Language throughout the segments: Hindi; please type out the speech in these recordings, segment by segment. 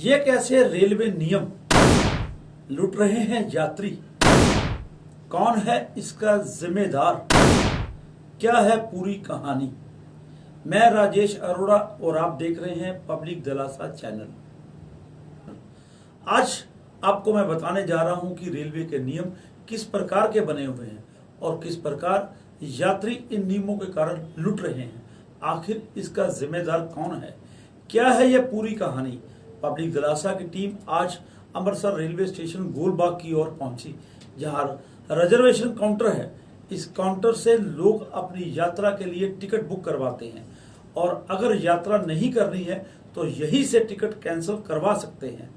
ये कैसे रेलवे नियम लूट रहे हैं यात्री, कौन है इसका जिम्मेदार, क्या है पूरी कहानी। मैं राजेश अरोड़ा और आप देख रहे हैं पब्लिक दिलासा चैनल। आज आपको मैं बताने जा रहा हूं कि रेलवे के नियम किस प्रकार के बने हुए हैं और किस प्रकार यात्री इन नियमों के कारण लूट रहे हैं। आखिर इसका जिम्मेदार कौन है, क्या है यह पूरी कहानी। पब्लिक दिलासा की टीम आज अमृतसर रेलवे स्टेशन गोलबाग की ओर पहुंची, जहां रिजर्वेशन काउंटर है। इस काउंटर से लोग अपनी यात्रा के लिए टिकट बुक करवाते हैं और अगर यात्रा नहीं करनी है तो यहीं से टिकट कैंसिल करवा सकते हैं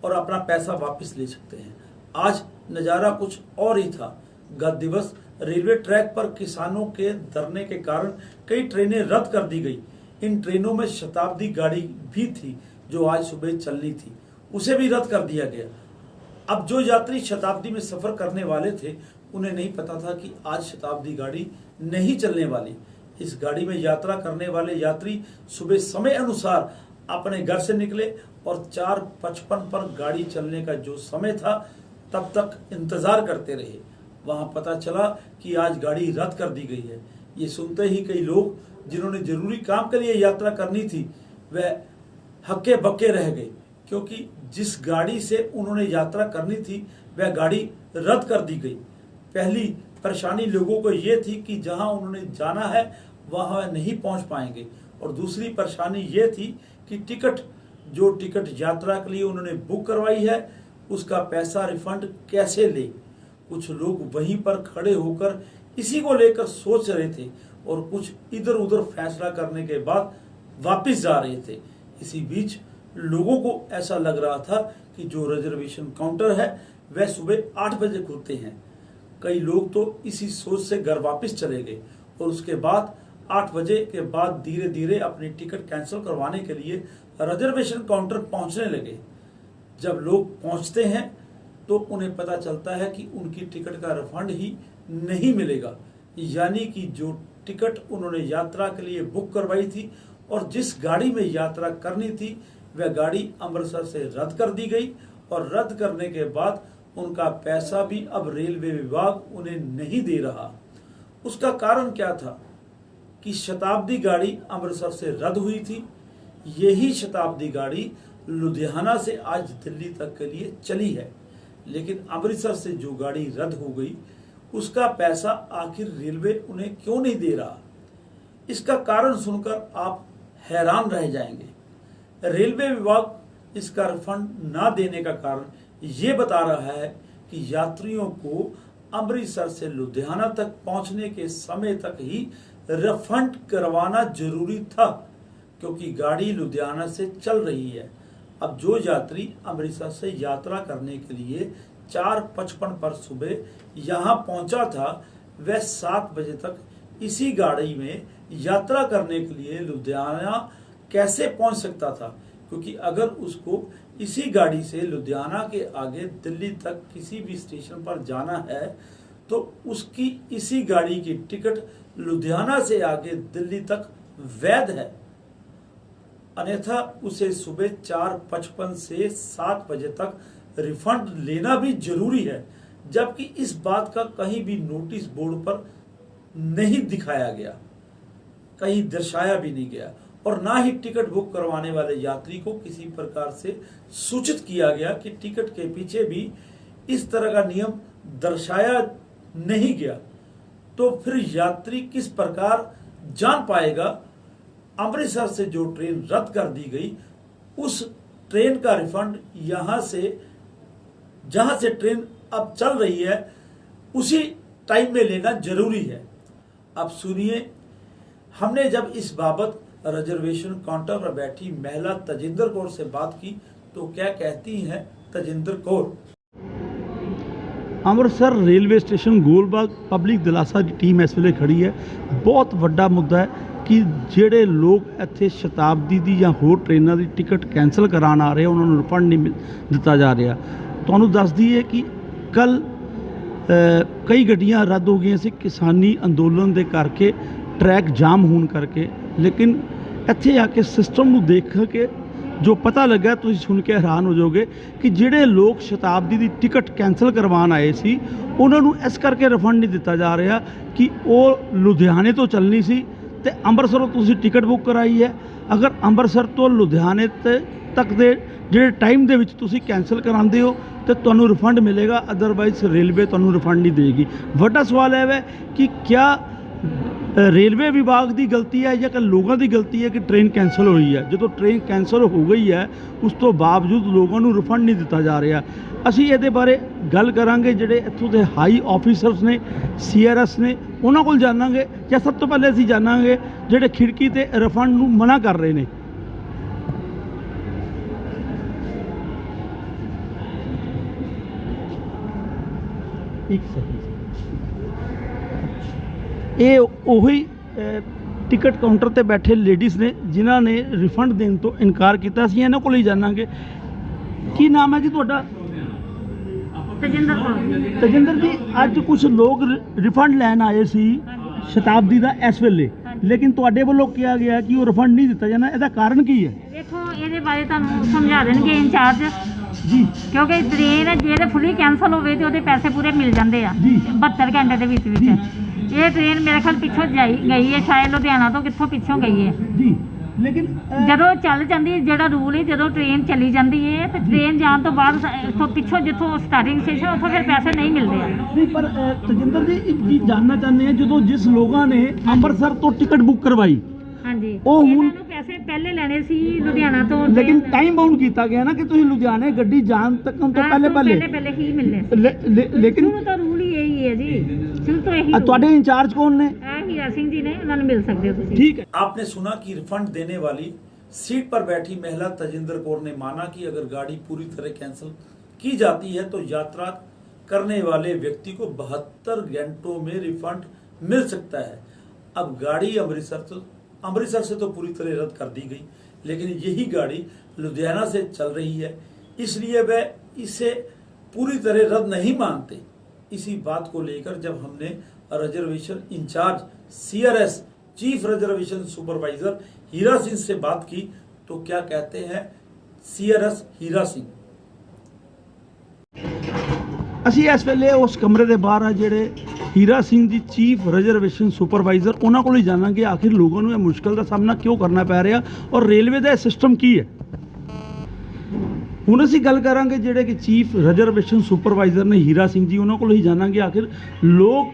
और अपना पैसा वापस ले सकते हैं। आज नज़ारा कुछ और ही था। गत दिवस रेलवे ट्रैक पर किसानों के धरने के कारण कई ट्रेनें रद्द कर दी गई। इन ट्रेनों में शताब्दी गाड़ी भी थी जो आज सुबह चलनी थी, उसे भी रद्द कर दिया गया। अब जो यात्री शताब्दी में सफर करने वाले थे उन्हें नहीं पता था कि आज शताब्दी गाड़ी नहीं चलने वाली। इस गाड़ी में यात्रा करने वाले यात्री सुबह समय अनुसार अपने घर से निकले और 4:55 पर गाड़ी चलने का जो समय था तब तक इंतजार करते रहे। वहां पता चला कि आज गाड़ी रद्द कर दी गई है। ये सुनते ही कई लोग जिन्होंने जरूरी काम के लिए यात्रा करनी थी वह हक्के बक्के रह गए, क्योंकि जिस गाड़ी से उन्होंने यात्रा करनी थी वह गाड़ी रद्द कर दी गई। पहली परेशानी लोगों को ये थी कि जहां उन्होंने जाना है वहां वह नहीं पहुंच पाएंगे, और दूसरी परेशानी ये थी कि टिकट यात्रा के लिए उन्होंने बुक करवाई है उसका पैसा रिफंड कैसे ले। कुछ लोग वहीं पर खड़े होकर इसी को लेकर सोच रहे थे और कुछ इधर उधर फैसला करने के बाद वापस जा रहे थे। इसी बीच लोगों को ऐसा लग रहा था कि जो रिजर्वेशन काउंटर है वह सुबह 8 बजे खुलते हैं। कई लोग तो इसी सोच से घर वापस चले गए और उसके बाद 8 बजे के बाद धीरे धीरे अपनी टिकट कैंसिल करवाने के लिए रिजर्वेशन काउंटर पहुंचने लगे। जब लोग पहुंचते हैं तो उन्हें पता चलता है कि उनकी टिकट का रिफंड ही नहीं मिलेगा, यानी कि जो टिकट उन्होंने यात्रा के लिए बुक करवाई थी और जिस गाड़ी में यात्रा करनी थी वह गाड़ी अमृतसर से रद्द कर दी गई, और रद्द करने के बाद उनका पैसा भी अब रेलवे विभाग उन्हें नहीं दे रहा। उसका कारण क्या था कि शताब्दी गाड़ी अमृतसर से रद्द हुई थी। यही शताब्दी गाड़ी लुधियाना से आज दिल्ली तक के लिए चली है, लेकिन अमृतसर से जो गाड़ी रद्द हो गई उसका पैसा आखिर रेलवे उन्हें क्यों नहीं दे रहा। इसका कारण सुनकर आप हैरान रह जाएंगे। रेलवे विभाग इसका रिफंड ना देने का कारण ये बता रहा है कि यात्रियों को अमृतसर से लुधियाना तक पहुंचने के समय तक ही रिफंड करवाना जरूरी था, क्योंकि गाड़ी लुधियाना से चल रही है। अब जो यात्री अमृतसर से यात्रा करने के लिए 4:55 पर सुबह यहाँ पहुंचा था वह 7 बजे तक इसी गाड़ी में यात्रा करने के लिए लुधियाना कैसे पहुंच सकता था, क्योंकि अगर उसको इसी गाड़ी से लुधियाना के आगे दिल्ली तक किसी भी स्टेशन पर जाना है तो उसकी इसी गाड़ी की टिकट लुधियाना से आगे दिल्ली तक वैध है, अन्यथा उसे सुबह 4:55 से 7 बजे तक रिफंड लेना भी जरूरी है। जबकि इस बात का कहीं भी नोटिस बोर्ड पर नहीं दिखाया गया, कहीं दर्शाया भी नहीं गया, और ना ही टिकट बुक करवाने वाले यात्री को किसी प्रकार से सूचित किया गया कि टिकट के पीछे भी इस तरह का नियम दर्शाया नहीं गया। तो फिर यात्री किस प्रकार जान पाएगा अमृतसर से जो ट्रेन रद्द कर दी गई उस ट्रेन का रिफंड यहां से जहां से ट्रेन अब चल रही है उसी टाइम में लेना जरूरी है। अब सुनिए, हमने जब इस बाबत रिजर्वेशन काउंटर पर बैठी महिला तजिंदर कौर से बात की तो क्या कहती हैं Tajinder Kaur. Amritsar railway station Golbagh public दिलासा की टीम इस ਵੇਲੇ खड़ी है। बहुत ਵੱਡਾ मुद्दा है कि ਜਿਹੜੇ ਲੋਕ ਇੱਥੇ ਸ਼ਤਾਬਦੀ ਦੀ ਜਾਂ ਹੋਰ ਟ੍ਰੇਨਾਂ ਦੀ ਟਿਕਟ ਕੈਂਸਲ ਕਰਾਉਣ ਆ ਰਹੇ ਉਹਨਾਂ ਨੂੰ ਰਿਫੰਡ ਨਹੀਂ ਦਿੱਤਾ ਜਾ ਰਿਹਾ। ਤੁਹਾਨੂੰ ਦੱਸ ਦਈਏ ਕਿ ਕੱਲ ਕਈ ਗੱਡੀਆਂ ਰੱਦ ਹੋ ਗਈਆਂ ਸੀ ਕਿਸਾਨੀ ਅੰਦੋਲਨ ਦੇ ਕਰਕੇ, ट्रैक जाम होने करके, लेकिन ਇੱਥੇ ਆ ਕੇ सिस्टम ਨੂੰ देख के ਜੋ ਪਤਾ ਲੱਗਾ ਤੁਸੀਂ ਸੁਣ ਕੇ ਹੈਰਾਨ ਹੋ ਜਾਓਗੇ ਕਿ ਜਿਹੜੇ ਲੋਕ ਸ਼ਤਾਬਦੀ ਦੀ ਟਿਕਟ ਕੈਂਸਲ ਕਰਵਾਉਣ ਆਏ ਸੀ ਉਹਨਾਂ ਨੂੰ ਇਸ ਕਰਕੇ ਰਿਫੰਡ ਨਹੀਂ ਦਿੱਤਾ ਜਾ ਰਿਹਾ ਕਿ ਉਹ ਲੁਧਿਆਣੇ ਤੋਂ ਚੱਲਣੀ ਸੀ ਤੇ ਅੰਮ੍ਰਿਤਸਰੋਂ ਤੁਸੀਂ ਟਿਕਟ ਬੁੱਕ ਕਰਾਈ ਹੈ। ਅਗਰ ਅੰਮ੍ਰਿਤਸਰ ਤੋਂ ਲੁਧਿਆਣੇ ਤੱਕ ਦੇ ਜਿਹੜੇ ਟਾਈਮ ਦੇ ਵਿੱਚ ਤੁਸੀਂ ਕੈਂਸਲ ਕਰਾਉਂਦੇ ਹੋ ਤੇ ਤੁਹਾਨੂੰ ਰਿਫੰਡ ਮਿਲੇਗਾ, ਅਦਰਵਾਈਜ਼ ਰੇਲਵੇ ਤੁਹਾਨੂੰ ਰਿਫੰਡ ਨਹੀਂ ਦੇਗੀ। ਵੱਡਾ ਸਵਾਲ ਇਹ ਹੈ ਕਿ ਕਿਆ रेलवे विभाग की गलती है या कि लोगों की गलती है कि ट्रेन कैंसल हुई है। जो ट्रेन कैंसल हो गई है उस तो बावजूद लोगों को रिफंड नहीं दिता जा रहा। असी ये बारे गल करांगे जिहड़े इत्थों के हाई ऑफिसर्स ने CRS ने उन्होंने को जानांगे, या सब तो पहले असी जानांगे जिहड़े खिड़की ते रिफंड नूं मना कर रहे हैं। एक सेकंड, ये ਉਹੀ ਟਿਕਟ ਕਾਊਂਟਰ ਤੇ ਬੈਠੇ ਲੇਡੀਜ਼ ਨੇ ਜਿਨ੍ਹਾਂ ਨੇ ਰਿਫੰਡ ਦੇਣ ਤੋਂ ਇਨਕਾਰ ਕੀਤਾ। ਅਸੀਂ ਇਹਨਾਂ ਕੋਲ ਹੀ ਜਾਣਾਂਗੇ। ਕੀ ਨਾਮ ਹੈ ਜੀ ਤੁਹਾਡਾ? ਤਜਿੰਦਰ ਜੀ, ਅੱਜ ਕੁਝ ਲੋਕ ਰਿਫੰਡ ਲੈਣ ਆਏ ਸੀ ਸ਼ਤਾਬਦੀ ਦਾ ਇਸ ਵੇਲੇ, ਲੇਕਿਨ ਤੁਹਾਡੇ ਵੱਲੋਂ ਕਿਹਾ ਗਿਆ ਕਿ ਉਹ ਰਿਫੰਡ ਨਹੀਂ ਦਿੱਤਾ ਜਾਣਾ, ਇਹਦਾ ਕਾਰਨ ਕੀ ਹੈ? ਦੇਖੋ, ਇਹਦੇ ਬਾਰੇ ਤੁਹਾਨੂੰ ਸਮਝਾ ਦੇਣਗੇ ਇੰਚਾਰਜ ਜੀ, ਕਿਉਂਕਿ ਟ੍ਰੇਨ ਜੇ ਫੁੱਲੀ ਕੈਂਸਲ ਹੋਵੇ ਤੇ ਉਹਦੇ ਪੈਸੇ ਪੂਰੇ ਮਿਲ ਜਾਂਦੇ ਆ 72 ਘੰਟੇ ਦੇ ਵਿੱਚ। ਇਹ ਟ੍ਰੇਨ ਮੇਰੇ ਖਿਆਲ ਪਿੱਛੋਂ ਗਈ ਹੈ, ਸ਼ਾਇਦ ਲੁਧਿਆਣਾ ਤੋਂ ਕਿੱਥੋਂ ਪਿੱਛੋਂ ਗਈ ਹੈ ਜੀ। ਲੇਕਿਨ ਜਦੋਂ ਚੱਲ ਜਾਂਦੀ ਹੈ, ਜਿਹੜਾ ਰੂਲ ਹੈ, ਜਦੋਂ ਟ੍ਰੇਨ ਚਲੀ ਜਾਂਦੀ ਹੈ ਤੇ ਟ੍ਰੇਨ ਜਾਣ ਤੋਂ ਬਾਅਦ ਇੱਥੋਂ ਪਿੱਛੋਂ ਜਿੱਥੋਂ ਸਟਾਰਟਿੰਗ ਸਟੇਸ਼ਨ ਉੱਥੋਂ ਫਿਰ ਪੈਸੇ ਨਹੀਂ ਮਿਲਦੇ ਆ। ਨਹੀਂ, ਪਰ ਤਜਿੰਦਰ ਜੀ ਇੱਕ ਚੀਜ਼ ਜਾਣਨਾ ਚਾਹੁੰਦੇ ਹਾਂ, ਜਦੋਂ ਜਿਸ ਲੋਕਾਂ ਨੇ ਅੰਮ੍ਰਿਤਸਰ ਤੋਂ ਟਿਕਟ ਬੁੱਕ ਕਰਵਾਈ, ਹਾਂਜੀ, ਉਹ ਹੁਣ ਇਹਨਾਂ ਨੂੰ ਪੈਸੇ ਪਹਿਲੇ ਲੈਣੇ ਸੀ ਲੁਧਿਆਣਾ ਤੋਂ, ਲੇਕਿਨ ਟਾਈਮ ਬਾਉਂਡ ਕੀਤਾ ਗਿਆ ਨਾ ਕਿ ਤੁਸੀਂ ਲੁਧਿਆਣੇ ਗੱਡੀ ਜਾਣ ਤੱਕ ਤੋਂ ਪਹਿਲੇ ਹੀ ਮਿਲਨੇ ਸੀ। ਲੇਕਿਨ ਸ਼ੁਰੂ ਤੋਂ ਰੂਲ ਹੀ ਇਹੀ ਹੈ ਜੀ, ਸ਼ੁਰੂ ਤੋਂ ਇਹੀ। ਤੁਹਾਡੇ ਇੰਚਾਰਜ ਕੌਣ ਨੇ? ਹੀਰਾ ਸਿੰਘ ਜੀ ਨੇ, ਉਹਨਾਂ ਨੂੰ ਮਿਲ ਸਕਦੇ ਹੋ ਤੁਸੀਂ। ठीक है। आपने सुना कि रिफंड देने वाली सीट पर बैठी महिला तजिंदर कौर ने माना कि अगर गाड़ी पूरी तरह कैंसिल की जाती है तो यात्रा करने वाले व्यक्ति को 72 घंटों में रिफंड मिल सकता है। अब गाड़ी अमृतसर से तो पूरी तरह रद्द कर दी गई, लेकिन यही गाड़ी लुधियाना से चल रही है, इसलिए वह इसे पूरी तरह रद्द नहीं मानते। इसी बात को लेकर जब हमने reservation incharge CRS chief reservation supervisor Hira Singh से बात की तो क्या कहते हैं CRS हीरा सिंह। ਅਸੀਂ ਇਸ ਵੇਲੇ ਉਸ ਕਮਰੇ ਦੇ ਬਾਹਰ ਆ ਜਿਹੜੇ Hira Singh ji chief reservation supervisor, ਉਹਨਾਂ ਕੋਲ ਹੀ ਜਾਣਾਂਗੇ ਆਖਿਰ ਲੋਕਾਂ ਨੂੰ ਇਹ ਮੁਸ਼ਕਲ ਦਾ ਸਾਹਮਣਾ ਕਿਉਂ ਕਰਨਾ ਪੈ ਰਿਹਾ ਔਰ ਰੇਲਵੇ ਦਾ ਇਹ ਸਿਸਟਮ ਕੀ ਹੈ। ਹੁਣ ਅਸੀਂ ਗੱਲ ਕਰਾਂਗੇ ਜਿਹੜੇ ਕਿ ਚੀਫ ਰਿਜ਼ਰਵੇਸ਼ਨ ਸੁਪਰਵਾਈਜ਼ਰ ਨੇ ਹੀਰਾ ਸਿੰਘ ਜੀ, ਉਹਨਾਂ ਕੋਲ ਹੀ ਜਾਣਾਂਗੇ ਆਖਿਰ ਲੋਕ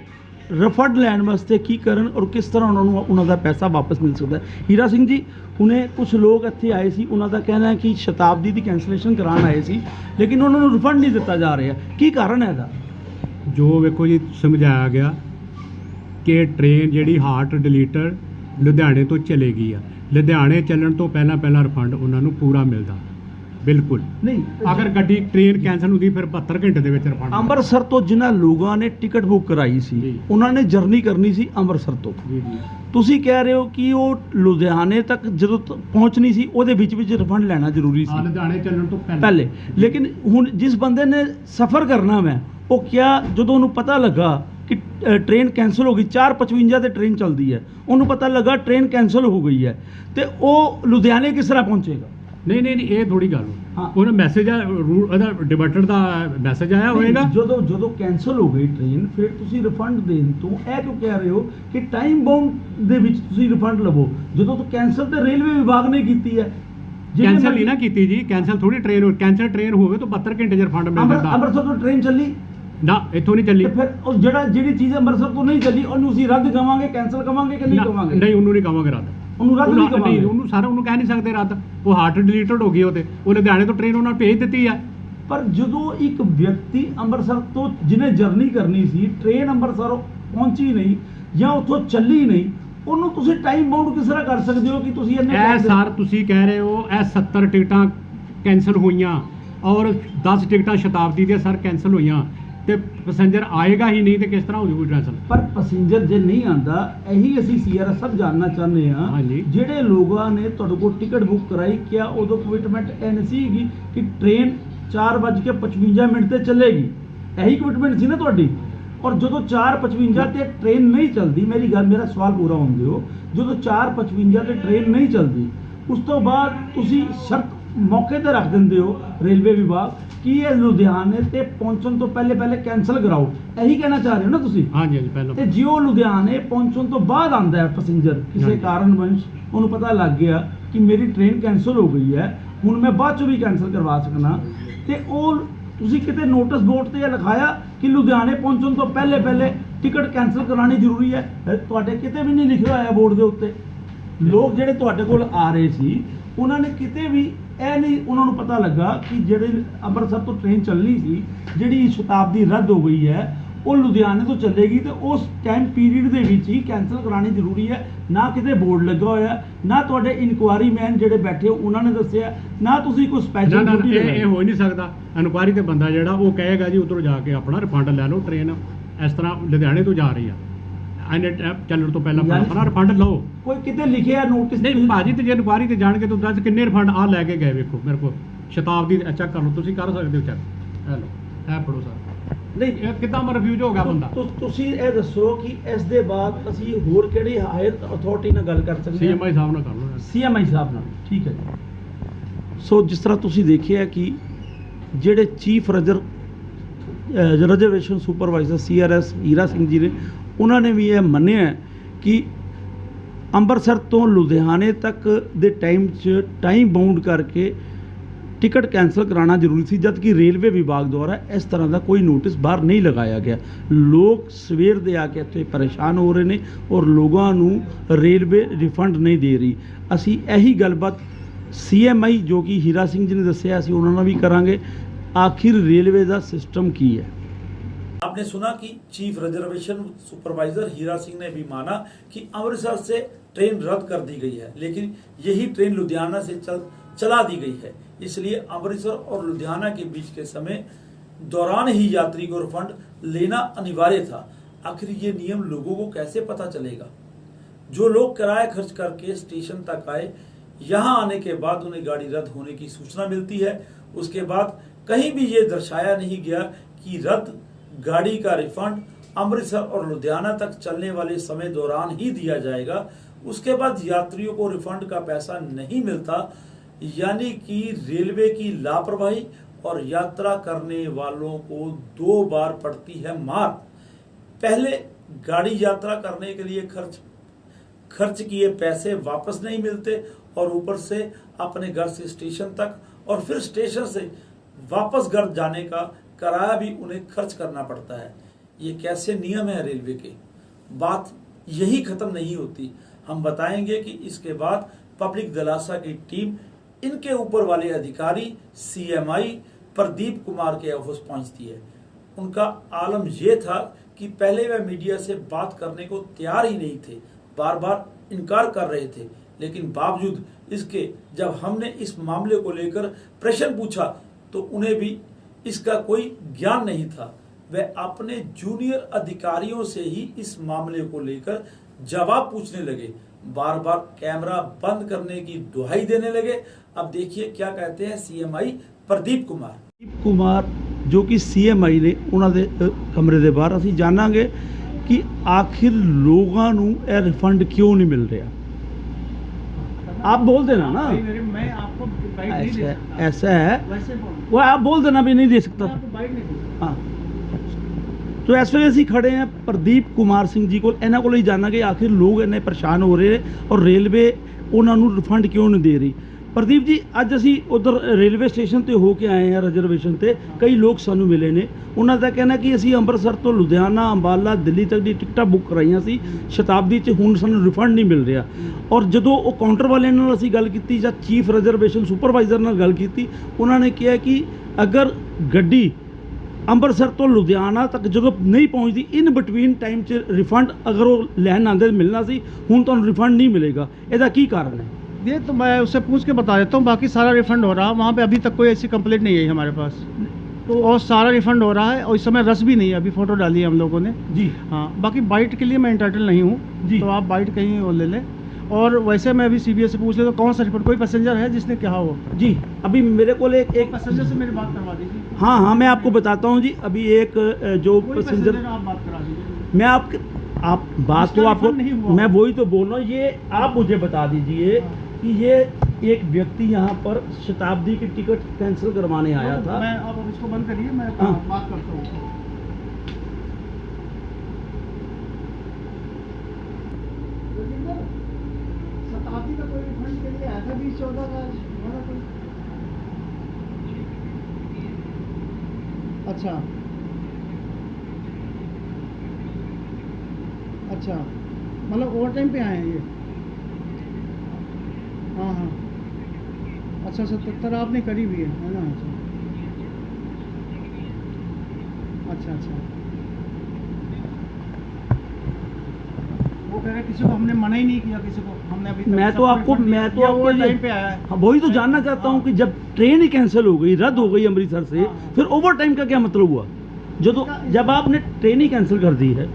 ਰਿਫੰਡ ਲੈਣ ਵਾਸਤੇ ਕੀ ਕਰਨ ਔਰ ਕਿਸ ਤਰ੍ਹਾਂ ਉਹਨਾਂ ਨੂੰ ਉਹਨਾਂ ਦਾ ਪੈਸਾ ਵਾਪਸ ਮਿਲ ਸਕਦਾ ਹੈ। ਹੀਰਾ ਸਿੰਘ ਜੀ, ਹੁਣੇ ਕੁਝ ਲੋਕ ਇੱਥੇ ਆਏ ਸੀ, ਉਹਨਾਂ ਦਾ ਕਹਿਣਾ ਹੈ ਕਿ ਸ਼ਤਾਬਦੀ ਦੀ ਕੈਂਸਲੇਸ਼ਨ ਕਰਾਉਣ ਆਏ ਸੀ ਲੇਕਿਨ ਉਹਨਾਂ ਨੂੰ ਰਿਫੰਡ ਨਹੀਂ ਦਿੱਤਾ ਜਾ ਰਿਹਾ, ਕੀ ਕਾਰਨ ਹੈ ਇਹਦਾ? ਜੋ ਵੇਖੋ ਜੀ, ਸਮਝਾਇਆ ਗਿਆ ਕਿ ਟ੍ਰੇਨ ਜਿਹੜੀ ਹਾਰਟ ਡਿਲੀਟਰ ਲੁਧਿਆਣੇ ਤੋਂ ਚਲੇਗੀ ਆ, ਲੁਧਿਆਣੇ ਚੱਲਣ ਤੋਂ ਪਹਿਲਾਂ ਰਿਫੰਡ ਉਹਨਾਂ ਨੂੰ ਪੂਰਾ ਮਿਲਦਾ। ਬਿਲਕੁਲ ਨਹੀਂ, ਅਗਰ ਗੱਡੀ ਟ੍ਰੇਨ ਕੈਂਸਲ ਹੁੰਦੀ ਫਿਰ 72 ਘੰਟੇ ਦੇ ਵਿੱਚ ਰਿਫੰਡ। ਅੰਮ੍ਰਿਤਸਰ ਤੋਂ ਜਿਨ੍ਹਾਂ ਲੋਕਾਂ ਨੇ ਟਿਕਟ ਬੁੱਕ ਕਰਾਈ ਸੀ ਉਹਨਾਂ ਨੇ ਜਰਨੀ ਕਰਨੀ ਸੀ ਅੰਮ੍ਰਿਤਸਰ ਤੋਂ। ਤੁਸੀਂ ਕਹਿ ਰਹੇ ਹੋ ਕਿ ਉਹ ਲੁਧਿਆਣੇ ਤੱਕ ਜਦੋਂ ਪਹੁੰਚਣੀ ਸੀ ਉਹਦੇ ਵਿੱਚ ਰਿਫੰਡ ਲੈਣਾ ਜ਼ਰੂਰੀ ਸੀ ਲੁਧਿਆਣੇ ਚੱਲਣ ਤੋਂ ਪਹਿਲੇ। ਲੇਕਿਨ ਹੁਣ ਜਿਸ ਬੰਦੇ ਨੇ ਸਫ਼ਰ ਕਰਨਾ ਮੈਂ, ਉਹ ਕਿਆ ਜਦੋਂ ਉਹਨੂੰ ਪਤਾ ਲੱਗਾ ਕਿ ਟ੍ਰੇਨ ਕੈਂਸਲ ਹੋ ਗਈ, 4:55 ਤੇ ਟ੍ਰੇਨ ਚੱਲਦੀ ਹੈ, ਉਹਨੂੰ ਪਤਾ ਲੱਗਾ ਟ੍ਰੇਨ ਕੈਂਸਲ ਹੋ ਗਈ ਹੈ ਤੇ ਉਹ ਲੁਧਿਆਣੇ ਕਿਸ ਤਰ੍ਹਾਂ ਪਹੁੰਚੇਗਾ? ਨਹੀਂ ਇਹ ਥੋੜੀ ਗੱਲ ਹਾਂ। ਉਹਨਾਂ ਮੈਸੇਜ ਆ, ਉਹਦਾ ਡਿਬਟਰ ਦਾ ਮੈਸੇਜ ਆਇਆ ਹੋਏਗਾ। ਜਦੋਂ ਕੈਂਸਲ ਹੋ ਗਈ ਟ੍ਰੇਨ, ਫਿਰ ਤੁਸੀਂ ਰਿਫੰਡ ਦੇਣ ਤੋਂ ਇਹ ਕਿਉਂ ਕਹਿ ਰਹੇ ਹੋ ਕਿ ਟਾਈਮ ਬਾਉਂਡ ਦੇ ਵਿੱਚ ਤੁਸੀਂ ਰਿਫੰਡ ਲਵੋ, ਜਦੋਂ ਤੋਂ ਕੈਂਸਲ ਤੇ ਰੇਲਵੇ ਵਿਭਾਗ ਨੇ ਕੀਤੀ ਹੈ। ਕੈਂਸਲ ਨਹੀਂ ਨਾ ਕੀਤੀ ਜੀ, ਕੈਂਸਲ ਥੋੜੀ ਟ੍ਰੇਨ, ਕੈਂਸਲ ਟ੍ਰੇਨ ਹੋਵੇ ਤਾਂ 72 ਘੰਟੇ 'ਚ ਰਿਫੰਡ ਮਿਲ ਜਾਂਦਾ। ਅੰਮ੍ਰਿਤਸਰ ਤੋਂ ਟ੍ਰੇਨ ਚੱਲੀ ਨਾ, ਇੱਥੋਂ ਨਹੀਂ ਚੱਲੀ। ਫਿਰ ਉਹ ਜਿਹੜੀ ਚੀਜ਼ ਅੰਮ੍ਰਿਤਸਰ ਤੋਂ ਨਹੀਂ ਚੱਲੀ ਉਹਨੂੰ ਅਸੀਂ ਰੱਦ ਕਵਾਂਗੇ, ਕੈਂਸਲ ਕਵਾਂਗੇ ਕਿ ਨਹੀਂ ਕਵਾਂਗੇ? ਨਹੀਂ, ਉਹਨੂੰ ਨਹੀਂ ਕਵਾਂਗੇ ਰੱਦ। ਉਹਨੂੰ ਰੱਦ ਨਹੀਂ ਕਵਾਂਗੇ। ਉਹਨੂੰ ਕਹਿ ਨਹੀਂ ਸਕਦੇ ਰੱਦ, ਉਹ ਹਾਰਟ ਡਿਲੀਟਡ ਹੋ ਗਈ। ਉਹ ਲੁਧਿਆਣੇ ਤੋਂ ਟ੍ਰੇਨ ਉਹਨਾਂ ਭੇਜ ਦਿੱਤੀ ਆ। ਪਰ ਜਦੋਂ ਇੱਕ ਵਿਅਕਤੀ ਅੰਮ੍ਰਿਤਸਰ ਤੋਂ ਜਿਹਨੇ ਜਰਨੀ ਕਰਨੀ ਸੀ, ਟ੍ਰੇਨ ਅੰਮ੍ਰਿਤਸਰ ਪਹੁੰਚੀ ਨਹੀਂ ਜਾਂ ਉੱਥੋਂ ਚੱਲੀ ਨਹੀਂ, ਉਹਨੂੰ ਤੁਸੀਂ ਟਾਈਮ ਬਾਉਂਡ ਕਿਸ ਤਰ੍ਹਾਂ ਕਰ ਸਕਦੇ ਹੋ ਕਿ ਤੁਸੀਂ ਇਹ ਸਰ ਤੁਸੀਂ ਕਹਿ ਰਹੇ ਹੋ ਇਹ 70 ਟਿਕਟਾਂ ਕੈਂਸਲ ਹੋਈਆਂ ਔਰ 10 ਟਿਕਟਾਂ ਸ਼ਤਾਬਦੀ ਦੀਆਂ ਸਰ ਕੈਂਸਲ ਹੋਈਆਂ ਤੇ ਪੈਸੇਂਜਰ ਆਏਗਾ ਹੀ ਨਹੀਂ ਤੇ ਕਿਸ ਤਰ੍ਹਾਂ ਹੋ ਜੂਗੀ ਟ੍ਰੈਵਲ? ਪਰ ਪੈਸੇਂਜਰ ਜੇ ਨਹੀਂ ਆਂਦਾ, ਇਹੀ ਅਸੀਂ CRS ਸਭ ਜਾਣਨਾ ਚਾਹੁੰਦੇ ਹਾਂ। ਜਿਹੜੇ ਲੋਕਾਂ ਨੇ ਤੁਹਾਡੇ ਕੋਲ ਟਿਕਟ ਬੁੱਕ ਕਰਾਈ, ਕਿਆ ਉਦੋਂ ਕਮਿਟਮੈਂਟ ਇਹ ਨਹੀਂ ਸੀਗੀ ਕਿ ਟ੍ਰੇਨ 4:55 ਤੇ ਚੱਲੇਗੀ? ਇਹੀ ਕਮਿਟਮੈਂਟ ਸੀ ਨਾ ਤੁਹਾਡੀ। ਔਰ ਜਦੋਂ 4:55 ਤੇ ਟ੍ਰੇਨ ਨਹੀਂ ਚੱਲਦੀ, ਮੇਰਾ ਸਵਾਲ ਪੂਰਾ ਹੋਣ ਦਿਓ, ਜਦੋਂ 4:55 ਤੇ ਟ੍ਰੇਨ ਨਹੀਂ ਚੱਲਦੀ, ਉਸ ਤੋਂ ਬਾਅਦ ਤੁਸੀਂ ਸ਼ਰਤ ਮੌਕੇ ਤੇ ਰੱਖ ਦਿੰਦੇ ਹੋ ਰੇਲਵੇ ਵਿਭਾਗ ਕਿ ਇਹ ਲੁਧਿਆਣੇ ਤੇ ਪਹੁੰਚਣ ਤੋਂ ਪਹਿਲੇ ਕੈਂਸਲ ਕਰਾਓ, ਇਹੀ ਕਹਿਣਾ ਚਾਹ ਰਹੇ ਹੋ ਨਾ ਤੁਸੀਂ? ਹਾਂਜੀ ਹਾਂਜੀ ਪਹਿਲਾਂ ਤੇ ਜੇ ਉਹ ਲੁਧਿਆਣੇ ਪਹੁੰਚਣ ਤੋਂ ਬਾਅਦ ਆਂਦਾ ਹੈ ਪੈਸੇਂਜਰ ਕਿਸੇ ਹਾਂਜੀ। ਕਾਰਨਵੰਸ਼ ਉਹਨੂੰ ਪਤਾ ਲੱਗ ਗਿਆ ਕਿ ਮੇਰੀ ਟ੍ਰੇਨ ਕੈਂਸਲ ਹੋ ਗਈ ਹੈ, ਹੁਣ ਮੈਂ ਬਾਅਦ ਚੋਂ ਵੀ ਕੈਂਸਲ ਕਰਵਾ ਸਕਣਾ, ਤੇ ਉਹ ਤੁਸੀਂ ਕਿਤੇ ਨੋਟਿਸ ਬੋਰਡ ਤੇ ਇਹ ਲਿਖਾਇਆ ਕਿ ਲੁਧਿਆਣੇ ਪਹੁੰਚਣ ਤੋਂ ਪਹਿਲੇ ਟਿਕਟ ਕੈਂਸਲ ਕਰਾਉਣੀ ਜ਼ਰੂਰੀ ਹੈ? ਤੁਹਾਡੇ ਕਿਤੇ ਵੀ ਨਹੀਂ ਲਿਖਿਆ ਹੋਇਆ ਬੋਰਡ ਦੇ ਉੱਤੇ। ਲੋਕ ਜਿਹੜੇ ਤੁਹਾਡੇ ਕੋਲ ਆ ਰਹੇ ਸੀ ਉਹਨਾਂ ਨੇ ਕਿਤੇ ਵੀ ਇਹ ਨਹੀਂ, ਉਹਨਾਂ ਨੂੰ ਪਤਾ ਲੱਗਾ ਕਿ ਜਿਹੜੇ ਅੰਮ੍ਰਿਤਸਰ ਤੋਂ ਟ੍ਰੇਨ ਚੱਲਣੀ ਸੀ, ਜਿਹੜੀ ਸ਼ਤਾਬਦੀ ਰੱਦ ਹੋ ਗਈ ਹੈ, ਉਹ ਲੁਧਿਆਣੇ ਤੋਂ ਚੱਲੇਗੀ ਤੇ ਉਸ ਟਾਈਮ ਪੀਰੀਅਡ ਦੇ ਵਿੱਚ ਹੀ ਕੈਂਸਲ ਕਰਾਉਣੀ ਜ਼ਰੂਰੀ ਹੈ। ਨਾ ਕਿਤੇ ਬੋਰਡ ਲੱਗਾ ਹੋਇਆ, ਨਾ ਤੁਹਾਡੇ ਇਨਕੁਆਇਰੀ ਮੈਨ ਜਿਹੜੇ ਬੈਠੇ ਹੋ ਉਹਨਾਂ ਨੇ ਦੱਸਿਆ, ਨਾ ਤੁਸੀਂ ਕੋਈ ਸਪੈਸ਼ਲ ਨਾ ਡਿਊਟੀ ਇਹ ਹੋ ਹੀ ਨਹੀਂ ਸਕਦਾ। ਇਨਕੁਆਇਰੀ ਤੇ ਬੰਦਾ ਜਿਹੜਾ ਉਹ ਕਹੇਗਾ ਜੀ ਉੱਧਰੋਂ ਜਾ ਕੇ ਆਪਣਾ ਰਿਫੰਡ ਲੈ ਲਓ, ਟ੍ਰੇਨ ਇਸ ਤਰ੍ਹਾਂ ਲੁਧਿਆਣੇ ਤੋਂ ਜਾ ਰਹੀ ਆ, ਇਹਨੇ ਚੱਲਣ ਤੋਂ ਪਹਿਲਾਂ ਆਪਣਾ ਰਿਫੰਡ ਲਓ। ਕੋਈ ਕਿਤੇ ਲਿਖਿਆ ਨੋਟਿਸ ਨਹੀਂ ਭਾਜੀ, ਤੇ ਜੇ ਇਨਕੁਆਇਰੀ ਤੇ ਜਾਣ ਕੇ ਤੂੰ ਦੱਸ ਕਿੰਨੇ ਰਿਫੰਡ ਆ ਲੈ ਕੇ ਗਏ? ਵੇਖੋ ਮੇਰੇ ਕੋਲ ਸ਼ਤਾਬਦੀ ਚੈੱਕ ਕਰ ਲਓ, ਤੁਸੀਂ ਕਰ ਸਕਦੇ ਹੋ ਚੈੱਕ। ਹੈਲੋ ਇਹ ਪੜੋ ਸਰ। ਨਹੀਂ, ਇਹ ਕਿੱਦਾਂ ਮੈਂ ਰਿਫਿਊਜ਼ ਹੋ ਗਿਆ ਬੰਦਾ? ਤੁਸੀਂ ਇਹ ਦੱਸੋ ਕਿ ਇਸ ਦੇ ਬਾਅਦ ਅਸੀਂ ਹੋਰ ਕਿਹੜੀ ਹਾਇਰ ਅਥਾਰਟੀ ਨਾਲ ਗੱਲ ਕਰ ਸਕਦੇ ਹਾਂ? ਸੀਐਮਆਈ ਸਾਹਿਬ ਨਾਲ ਕਰ ਲਓ। ਸੀਐਮਆਈ ਸਾਹਿਬ ਨਾਲ, ਠੀਕ ਹੈ ਜੀ। ਸੋ ਜਿਸ ਤਰ੍ਹਾਂ ਤੁਸੀਂ ਦੇਖਿਆ ਕਿ ਜਿਹੜੇ chief reservation supervisor CRS Hira Singh ji ਨੇ, ਉਹਨਾਂ ਨੇ ਵੀ ਇਹ ਮੰਨਿਆ ਕਿ ਅੰਮ੍ਰਿਤਸਰ ਤੋਂ ਲੁਧਿਆਣੇ ਤੱਕ ਦੇ ਟਾਈਮ 'ਚ ਟਾਈਮ ਬਾਉਂਡ ਕਰਕੇ ਟਿਕਟ ਕੈਂਸਲ ਕਰਾਉਣਾ ਜ਼ਰੂਰੀ ਸੀ, ਜਦ ਕਿ ਰੇਲਵੇ ਵਿਭਾਗ ਦੁਆਰਾ ਇਸ ਤਰ੍ਹਾਂ ਦਾ ਕੋਈ ਨੋਟਿਸ ਬਾਹਰ ਨਹੀਂ ਲਗਾਇਆ ਗਿਆ। ਲੋਕ ਸਵੇਰ ਦੇ ਆ ਕੇ ਇੱਥੇ ਪਰੇਸ਼ਾਨ ਹੋ ਰਹੇ ਨੇ ਔਰ ਲੋਕਾਂ ਨੂੰ ਰੇਲਵੇ ਰਿਫੰਡ ਨਹੀਂ ਦੇ ਰਹੀ। ਅਸੀਂ ਇਹੀ ਗੱਲਬਾਤ CMI ਜੋ ਕਿ ਹੀਰਾ ਸਿੰਘ ਜੀ ਨੇ ਦੱਸਿਆ, ਅਸੀਂ ਉਹਨਾਂ ਨਾਲ ਵੀ ਕਰਾਂਗੇ। आखिर रेलवे का सिस्टम की है? आपने सुना कि chief reservation supervisor Hira Singh ने भी माना कि अमृतसर से ट्रेन रद्द कर दी गई है, लेकिन यही ट्रेन लुधियाना से चला दी गई है, इसलिए अमृतसर और लुधियाना के बीच के समय दौरान ही यात्री को रिफंड लेना अनिवार्य था। आखिर ये नियम लोगों को कैसे पता चलेगा? जो लोग किराया खर्च करके स्टेशन तक आए, यहाँ आने के बाद उन्हें गाड़ी रद्द होने की सूचना मिलती है, उसके बाद कहीं भी ये दर्शाया नहीं गया कि रद्द गाड़ी का रिफंड अमृतसर और लुधियाना तक चलने वाले समय दौरान ही दिया जाएगा, उसके बाद यात्रियों को रिफंड का पैसा नहीं मिलता। यानी कि रेलवे की लापरवाही और यात्रा करने वालों को 2 बार पड़ती है मार। पहले गाड़ी यात्रा करने के लिए खर्च किए पैसे वापस नहीं मिलते और ऊपर से अपने घर से स्टेशन तक और फिर स्टेशन से वापस घर जाने का किराया भी उन्हें खर्च करना पड़ता है। ये कैसे नियम है रेलवे के? बात यही खत्म नहीं होती। हम बताएंगे कि इसके बाद पब्लिक दिलासा की टीम इनके ऊपर वाले अधिकारी CMI प्रदीप कुमार के ऑफिस पहुंचती है। उनका आलम यह था कि पहले वह मीडिया से बात करने को तैयार ही नहीं थे, बार बार इनकार कर रहे थे, लेकिन बावजूद इसके जब हमने इस मामले को लेकर प्रश्न पूछा तो उन्हें भी इसका कोई ज्ञान नहीं था। वह अपने जूनियर अधिकारियों से ही इस मामले को लेकर जवाब पूछने लगे, बार बार कैमरा बंद करने की दुहाई देने लगे। अब देखिए क्या कहते हैं CMI प्रदीप कुमार जो कि CMI ने उन्होंने कमरे के बाहर। ਅਸੀਂ ਜਾਣਾਂਗੇ कि आखिर लोगों ਨੂੰ ਇਹ रिफंड क्यों नहीं मिल रहा। आप बोल देना ना, मैं आपको ऐसा है वो आप बोल देना भी नहीं दे सकता। हाँ, तो इस वे ਅਸੀਂ खड़े हैं प्रदीप कुमार सिंह जी को, इन्हों को ही जानना कि आखिर लोग इन्ने परेशान हो रहे हैं और रेलवे उन्होंने रिफंड क्यों नहीं दे रही। प्रदीप जी, ਅੱਜ ਅਸੀਂ ਉਧਰ रेलवे स्टेशन ਤੇ ਹੋ ਕੇ ਆਏ ਹਾਂ ਰਿਜ਼ਰਵੇਸ਼ਨ ਤੇ, ਕਈ ਲੋਕ ਸਾਨੂੰ ਮਿਲੇ ਨੇ, ਉਹਨਾਂ ਦਾ ਕਹਿਣਾ ਕਿ ਅਸੀਂ ਅੰਮ੍ਰਿਤਸਰ ਤੋਂ ਲੁਧਿਆਣਾ, ਅੰਬਾਲਾ, ਦਿੱਲੀ ਤੱਕ ਦੀ ਟਿਕਟਾਂ ਬੁੱਕ ਕਰਾਈਆਂ ਸੀ ਸ਼ਤਾਬਦੀ 'ਚ, ਹੁਣ ਸਾਨੂੰ ਰਿਫੰਡ ਨਹੀਂ ਮਿਲ ਰਿਹਾ। ਔਰ ਜਦੋਂ ਉਹ ਕਾਊਂਟਰ ਵਾਲਿਆਂ ਨਾਲ ਅਸੀਂ ਗੱਲ ਕੀਤੀ ਜਾਂ ਚੀਫ ਰਿਜ਼ਰਵੇਸ਼ਨ ਸੁਪਰਵਾਈਜ਼ਰ ਨਾਲ ਗੱਲ ਕੀਤੀ, ਉਹਨਾਂ ਨੇ ਕਿਹਾ ਕਿ ਅਗਰ ਗੱਡੀ ਅੰਮ੍ਰਿਤਸਰ ਤੋਂ ਲੁਧਿਆਣਾ ਤੱਕ ਜਦੋਂ ਨਹੀਂ ਪਹੁੰਚਦੀ, ਇਨ ਬਿਟਵੀਨ ਟਾਈਮ 'ਚ ਰਿਫੰਡ ਅਗਰ ਉਹ ਲੈਣ ਆਉਂਦੇ ਮਿਲਣਾ ਸੀ, ਹੁਣ ਤੁਹਾਨੂੰ ਰਿਫੰਡ ਨਹੀਂ ਮਿਲੇਗਾ। ਇਹਦਾ ਕੀ ਕਾਰਨ ਹੈ? ये तो मैं उससे पूछ के बता देता हूँ, बाकी सारा रिफ़ंड हो रहा है वहाँ पे, अभी तक कोई ऐसी कंप्लेंट नहीं आई हमारे पास, तो और सारा रिफ़ंड हो रहा है और इस समय रस भी नहीं है। अभी फ़ोटो डाली है हम लोगों ने जी। हाँ, बाकी बाइट के लिए मैं इंटाइटल नहीं हूँ जी, तो आप बाइट कहीं और ले लें। और वैसे मैं अभी CBS से पूछ ले तो कौन सा रिपोर्ट, कोई पैसेंजर है जिसने कहा हो? जी, अभी मेरे को एक पैसेंजर से मेरी बात करवा दीजिए। हाँ हाँ, मैं आपको बताता हूँ जी। अभी एक जो पैसेंजर, आप बात करा दीजिए। मैं आप बात तो आपको, मैं वही तो बोल रहा हूँ, ये आप मुझे बता दीजिए कि ये एक व्यक्ति यहाँ पर शताब्दी की टिकट कैंसिल करवाने आया था। मैं आप अब इसको बंद करिए, मैं हाँ। बात करता हूँ। शताब्दी का कोई रिफंड के लिए आया था 2014 का हमारा कोई। अच्छा अच्छा, मतलब ओवर टाइम पे आए हैं ये। हाँ हाँ, अच्छा 77 आपने करी भी है ना। अच्छा अच्छा, वो कह रहे किसी को हमने मना ही नहीं किया, किसी को हमने अभी तक मैं तो आपको ओवर टाइम पे आया है। हाँ, वही तो जानना चाहता हूँ कि जब ट्रेन ही कैंसिल हो गई, रद्द हो गई अमृतसर से, हाँ। फिर ओवर टाइम का क्या मतलब हुआ? जब आपने ट्रेन ही कैंसिल कर दी है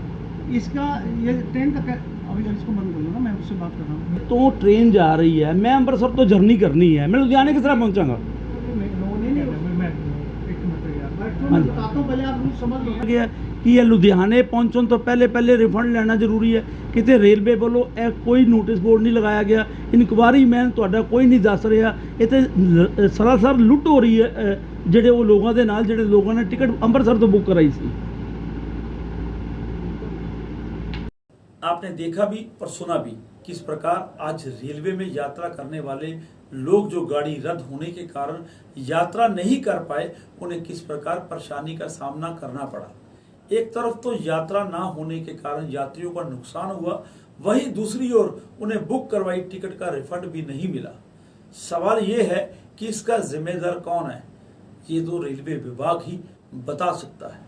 इसका ये ट्रेन का अभी इसको बंद कर लो ना, मैं उससे बात कर रहा हूँ। तो ट्रेन जा रही है, मैं अमृतसर तो जर्नी करनी है, मैं लुधियाने किस तरह पहुंचाऊंगा? हाँ जी। बताता हूँ, पहले आप रूल समझ लो। गया कि ये लुधियाने पहुंचने तो पहले रिफंड लेना जरूरी है। कितने रेलवे वालों कोई नोटिस बोर्ड नहीं लगाया गया, इंक्वायरी मैन ਤੁਹਾਡਾ कोई नहीं दस रहा। ਇਹ ਤੇ ਸਰਾਸਰ ਲੁੱਟ ਹੋ ਰਹੀ ਹੈ ਜਿਹੜੇ ਉਹ ਲੋਕਾਂ ਦੇ ਨਾਲ ਜਿਹੜੇ ਲੋਕਾਂ ਨੇ ਟਿਕਟ ਅੰਮ੍ਰਿਤਸਰ ਤੋਂ बुक कराई थी। आपने देखा भी और सुना भी किस प्रकार आज रेलवे में यात्रा करने वाले लोग जो गाड़ी रद्द होने के कारण यात्रा नहीं कर पाए, उन्हें किस प्रकार परेशानी का सामना करना पड़ा। एक तरफ तो यात्रा ना होने के कारण यात्रियों का नुकसान हुआ, वहीं दूसरी ओर उन्हें बुक करवाई टिकट का रिफंड भी नहीं मिला। सवाल ये है कि इसका जिम्मेदार कौन है? ये तो रेलवे विभाग ही बता सकता है।